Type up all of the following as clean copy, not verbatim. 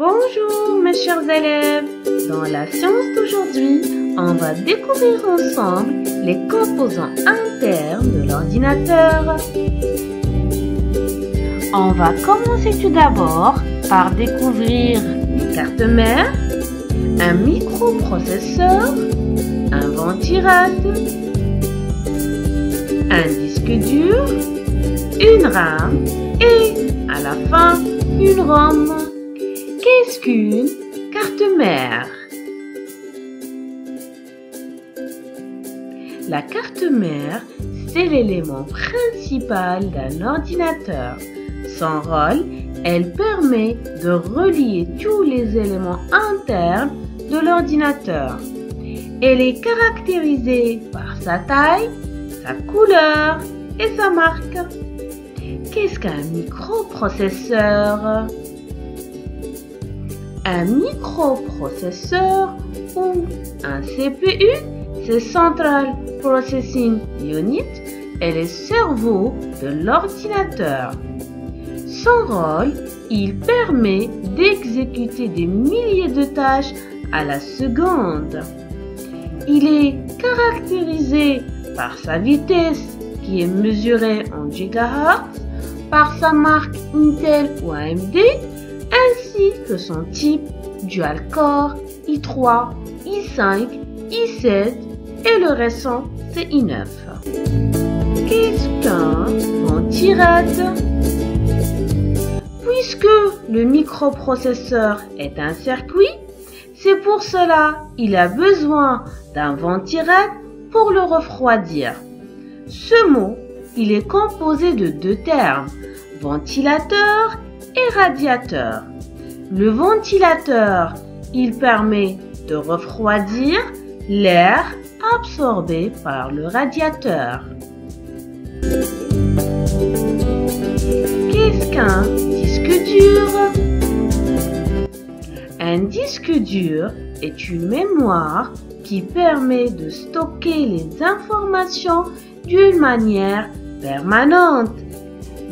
Bonjour mes chers élèves, dans la science d'aujourd'hui, on va découvrir ensemble les composants internes de l'ordinateur. On va commencer tout d'abord par découvrir une carte mère, un microprocesseur, un ventirad, un disque dur, une RAM et à la fin une ROM. Qu'est-ce qu'une carte mère? La carte mère, c'est l'élément principal d'un ordinateur. Son rôle, elle permet de relier tous les éléments internes de l'ordinateur. Elle est caractérisée par sa taille, sa couleur et sa marque. Qu'est-ce qu'un microprocesseur? Un microprocesseur ou un CPU, c'est Central Processing Unit, est le cerveau de l'ordinateur. Son rôle, il permet d'exécuter des milliers de tâches à la seconde. Il est caractérisé par sa vitesse qui est mesurée en GHz, par sa marque Intel ou AMD, ainsi que son type dual-core i3, i5, i7 et le récent c'est i9. Qu'est-ce qu'un ventirad? Puisque le microprocesseur est un circuit, c'est pour cela qu'il a besoin d'un ventirad pour le refroidir. Ce mot, il est composé de deux termes, ventilateur et radiateur. Le ventilateur, il permet de refroidir l'air absorbé par le radiateur. Qu'est-ce qu'un disque dur? Un disque dur est une mémoire qui permet de stocker les informations d'une manière permanente.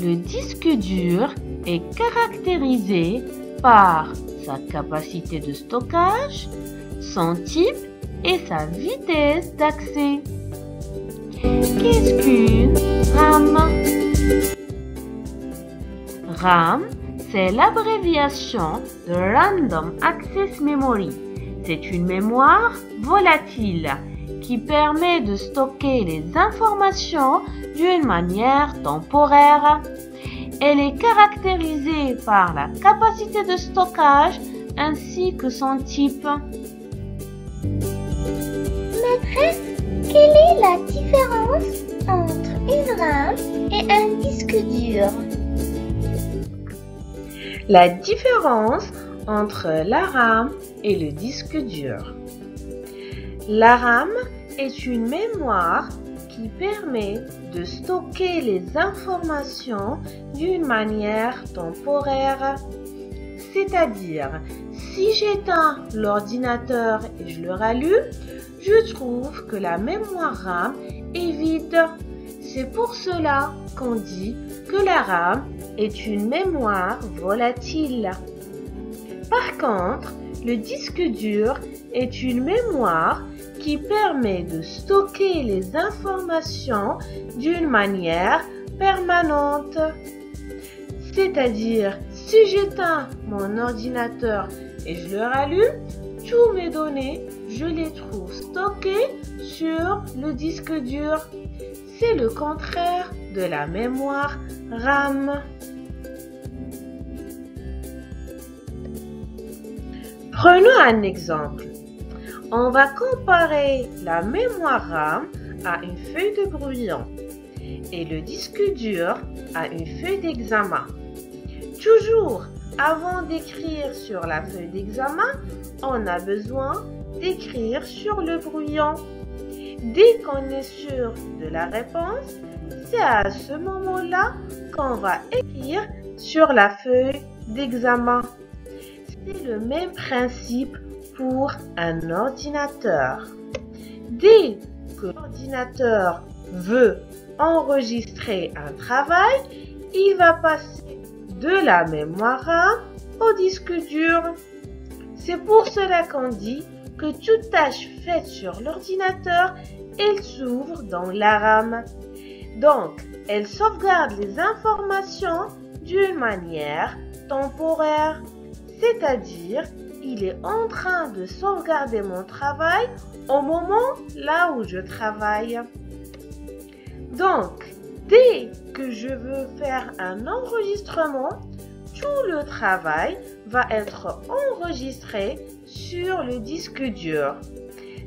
Le disque dur est caractérisé par sa capacité de stockage, son type et sa vitesse d'accès. Qu'est-ce qu'une RAM? RAM, c'est l'abréviation de Random Access Memory. C'est une mémoire volatile qui permet de stocker les informations d'une manière temporaire. Elle est caractérisée par la capacité de stockage ainsi que son type. Maîtresse, quelle est la différence entre une RAM et un disque dur? La différence entre la RAM et le disque dur. La RAM est une mémoire qui permet de stocker les informations d'une manière temporaire. C'est-à-dire, si j'éteins l'ordinateur et je le rallume, je trouve que la mémoire RAM est vide. C'est pour cela qu'on dit que la RAM est une mémoire volatile. Par contre, le disque dur est une mémoire qui permet de stocker les informations d'une manière permanente. C'est-à-dire, si j'éteins mon ordinateur et je le rallume, toutes mes données, je les trouve stockées sur le disque dur. C'est le contraire de la mémoire RAM. Prenons un exemple. On va comparer la mémoire RAM à une feuille de brouillon et le disque dur à une feuille d'examen. Toujours, avant d'écrire sur la feuille d'examen, on a besoin d'écrire sur le brouillon. Dès qu'on est sûr de la réponse, c'est à ce moment-là qu'on va écrire sur la feuille d'examen. C'est le même principe pour un ordinateur. Dès que l'ordinateur veut enregistrer un travail, il va passer de la mémoire RAM au disque dur. C'est pour cela qu'on dit que toute tâche faite sur l'ordinateur, elle s'ouvre dans la RAM. Donc, elle sauvegarde les informations d'une manière temporaire, c'est-à-dire il est en train de sauvegarder mon travail au moment là où je travaille. Donc, dès que je veux faire un enregistrement, tout le travail va être enregistré sur le disque dur.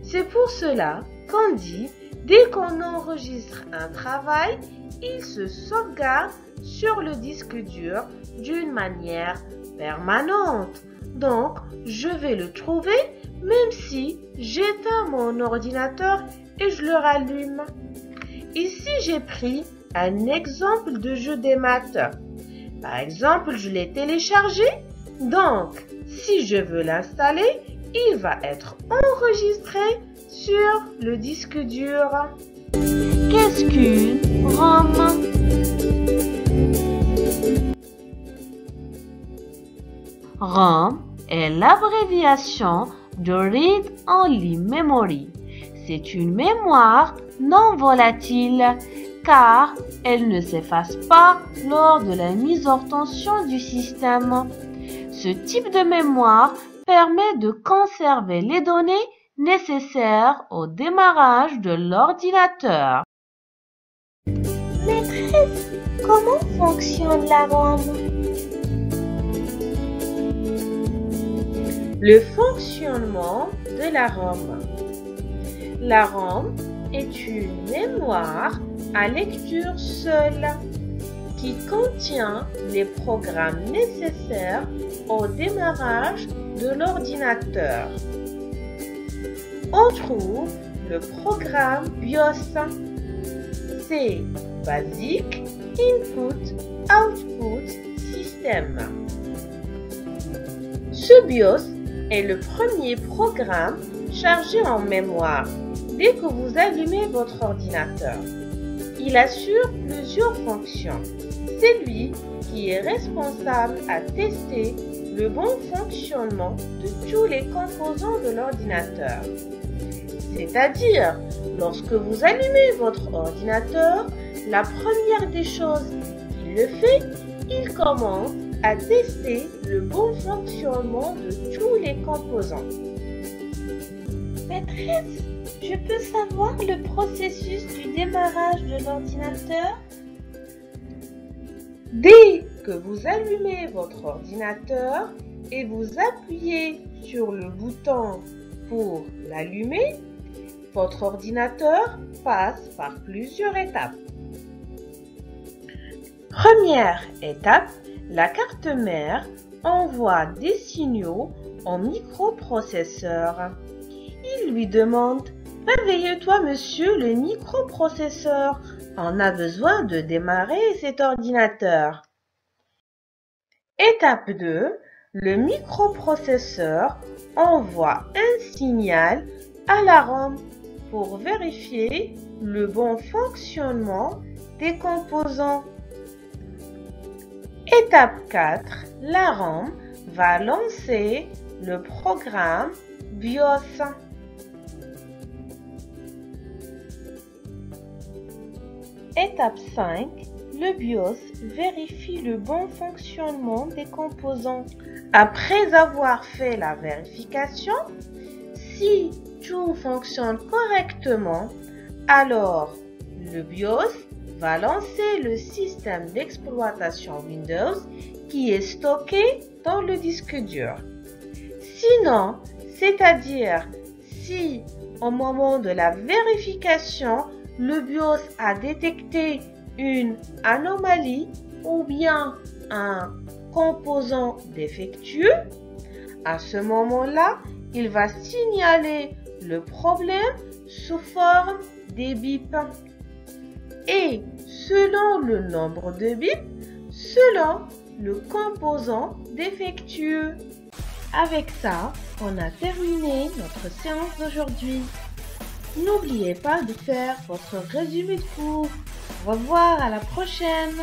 C'est pour cela qu'on dit, dès qu'on enregistre un travail, il se sauvegarde sur le disque dur d'une manière permanente. Donc, je vais le trouver même si j'éteins mon ordinateur et je le rallume. Ici, j'ai pris un exemple de jeu des maths. Par exemple, je l'ai téléchargé. Donc, si je veux l'installer, il va être enregistré sur le disque dur. Qu'est-ce qu'une RAM? RAM est l'abréviation de Read Only Memory. C'est une mémoire non volatile car elle ne s'efface pas lors de la mise hors tension du système. Ce type de mémoire permet de conserver les données nécessaires au démarrage de l'ordinateur. Maîtresse, comment fonctionne la RAM? Le fonctionnement de la RAM. La RAM est une mémoire à lecture seule qui contient les programmes nécessaires au démarrage de l'ordinateur. On trouve le programme BIOS. C'est Basic Input Output System. Ce BIOS est le premier programme chargé en mémoire dès que vous allumez votre ordinateur. Il assure plusieurs fonctions. C'est lui qui est responsable à tester le bon fonctionnement de tous les composants de l'ordinateur. C'est-à-dire, lorsque vous allumez votre ordinateur, la première des choses qu'il le fait, il commence à tester le bon fonctionnement de tous les composants. Maîtresse, je peux savoir le processus du démarrage de l'ordinateur? Dès que vous allumez votre ordinateur et vous appuyez sur le bouton pour l'allumer, votre ordinateur passe par plusieurs étapes. Première étape, la carte mère envoie des signaux au microprocesseur. Il lui demande « Réveille-toi monsieur le microprocesseur, on a besoin de démarrer cet ordinateur. » Étape 2, le microprocesseur envoie un signal à la RAM pour vérifier le bon fonctionnement des composants. Étape 4, la RAM va lancer le programme BIOS. Étape 5, le BIOS vérifie le bon fonctionnement des composants. Après avoir fait la vérification, si tout fonctionne correctement, alors le BIOS va lancer le système d'exploitation Windows qui est stocké dans le disque dur. Sinon, c'est-à-dire si au moment de la vérification, le BIOS a détecté une anomalie ou bien un composant défectueux, à ce moment-là, il va signaler le problème sous forme des bips. Et selon le nombre de bips, selon le composant défectueux. Avec ça, on a terminé notre séance d'aujourd'hui. N'oubliez pas de faire votre résumé de cours. Au revoir, à la prochaine!